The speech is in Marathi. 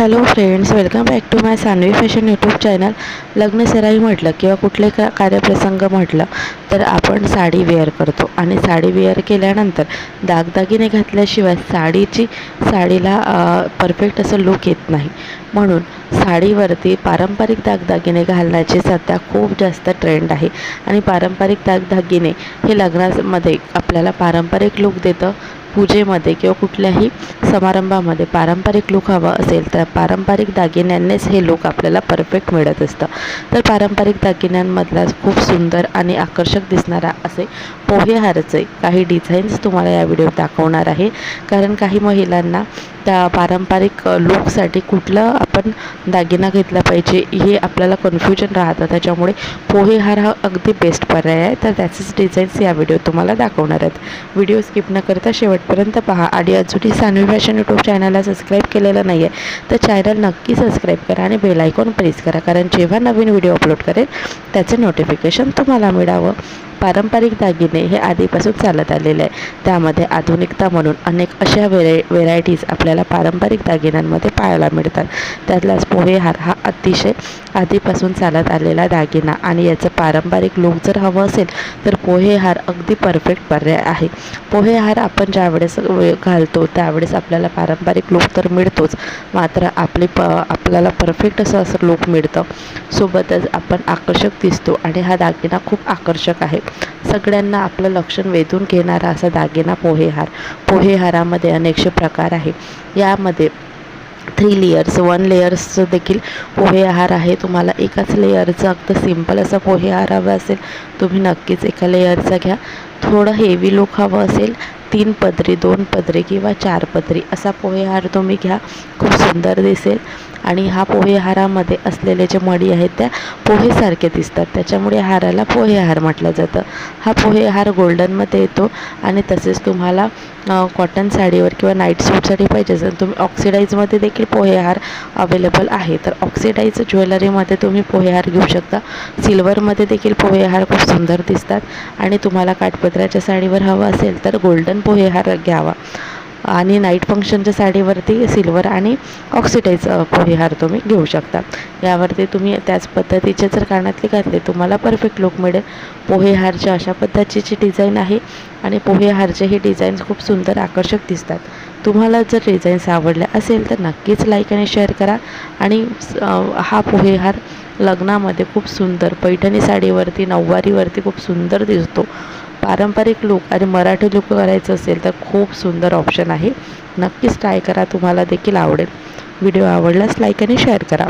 Hello friends, welcome back to my Sanvi fashion YouTube channel. लग्न सराई म्हटलं किंवा कुठले कार्यप्रसंग म्हटलं तर आपण साडी वेअर करतो आणि साडी वेअर केल्यानंतर दागदागिने घातल्याशिवाय साडीला परफेक्ट असं लुक येत नाही. म्हणून साडीवरती पारंपरिक दागदागिने घालण्याचे सध्या खूप जास्त ट्रेंड आहे आणि पारंपरिक दागदागिने हे लग्नामध्ये आपल्याला पारंपरिक लुक देतं. पूजेमध्ये किंवा कुठल्याही समारंभामध्ये पारंपरिक लुक हवा असेल तर पारंपरिक दागिन्यांनीच हे लुक आपल्याला परफेक्ट मिळत असतं. तर पारंपरिक दागिन्यांमधला खूप सुंदर आणि आकर्षक दिसणारा असे पोहे हारचे काही डिझाईन्स तुम्हाला या व्हिडिओत दाखवणार आहे. कारण काही महिलांना त्या पारंपरिक लुकसाठी कुठलं आपण दागिना घेतला पाहिजे हे आपल्याला कन्फ्युजन राहतं. त्याच्यामुळे पोहे हार हा अगदी बेस्ट पर्याय आहे. तर त्याचेच डिझाईन्स या व्हिडिओत तुम्हाला दाखवणार आहेत. व्हिडिओ स्किप न करता शेवटपर्यंत पहा आणि अजूनही सानवी फॅशन यूट्यूब चॅनलला सबस्क्राईब केलेलं नाही आहे तर चॅनल नक्की सबस्क्राईब करा आणि बेल आयकॉन प्रेस करा, कारण जेव्हा नवीन व्हिडिओ अपलोड करेल त्याचे नोटिफिकेशन तुम्हाला मिळावं. पारंपरिक दागिने हे आधीपासून चालत आलेले आहे. त्यामध्ये आधुनिकता म्हणून अनेक अशा व्हेरायटीज आपल्याला पारंपरिक दागिन्यांमध्ये पाहायला मिळतात. त्यातलाच पोहे हार हा अतिशय आधीपासून चालत आलेला दागिना आणि याचं पारंपरिक लुक जर हवं असेल तर पोहे हार अगदी परफेक्ट पर्याय आहे. पोहे हार आपण ज्यावेळेस घालतो त्यावेळेस आपल्याला पारंपरिक लुक तर मिळतोच, मात्र आपल्याला परफेक्ट असं लुक मिळतं. सोबतच आपण आकर्षक दिसतो आणि हा दागिना खूप आकर्षक आहे. सगळ्यांना आपलं लक्ष वेधून घेणारा असा दागिना पोहे हार. पोहे हारामध्ये अनेकशे प्रकार आहे. यामध्ये 3 लेयर्स 1 लेयर्सचं देखील पोहे हार आहे. तुम्हाला एकाच लेयरचं अगदी सिंपल असा पोहे हार हवा असेल तुम्ही नक्कीच एका लेयरचा घ्या. थोडं हेवी लुक हवं असेल 3 पदरी 2 पदरी किंवा 4 पदरी असा पोहे हार तुम्ही घ्या, खूप सुंदर दिसेल. आणि हा पोहे हारामध्ये असलेले जे मणी आहेत त्या पोहेसारखे दिसतात, त्याच्यामुळे हाराला पोहे हार म्हटलं जातं. हा पोहे हार गोल्डनमध्ये येतो आणि तसेच तुम्हाला कॉटन साडीवर किंवा नाईट सूटसाठी पाहिजे असेल तुम्ही ऑक्सिडाईजमध्ये देखील पोहे हार अवेलेबल आहे. तर ऑक्सिडाईज ज्वेलरीमध्ये तुम्ही पोहे हार घेऊ शकता. सिल्वरमध्ये देखील पोहे हार खूप सुंदर दिसतात आणि तुम्हाला काठपदराच्या साडीवर हवं असेल तर गोल्डन पोहे हार घ्यावा आणि नाईट फंक्शनच्या साडीवरती सिल्वर आणि ऑक्सिडाईज पोहे हार तुम्ही घेऊ शकता. यावरती तुम्ही त्याच पद्धतीचे जर कानातले घातले तुम्हाला परफेक्ट लुक मिळेल. पोहे हारच्या अशा पद्धतीची डिझाईन आहे आणि पोहे हारचे हे डिझाईन्स खूप सुंदर आकर्षक दिसतात. तुम्हाला जर डिझाईन्स आवडल्या असेल तर नक्कीच लाईक आणि शेअर करा. आणि हा पोहे हार लग्नामध्ये खूप सुंदर पैठणी साडीवरती नऊवारीवरती खूप सुंदर दिसतो. पारंपरिक लुक आणि मराठी लुक करायचं असेल तर खूप सुंदर ऑप्शन आहे. नक्कीच ट्राय करा, तुम्हाला देखील आवडेल. व्हिडिओ आवडल्यास लाईक आणि शेअर करा.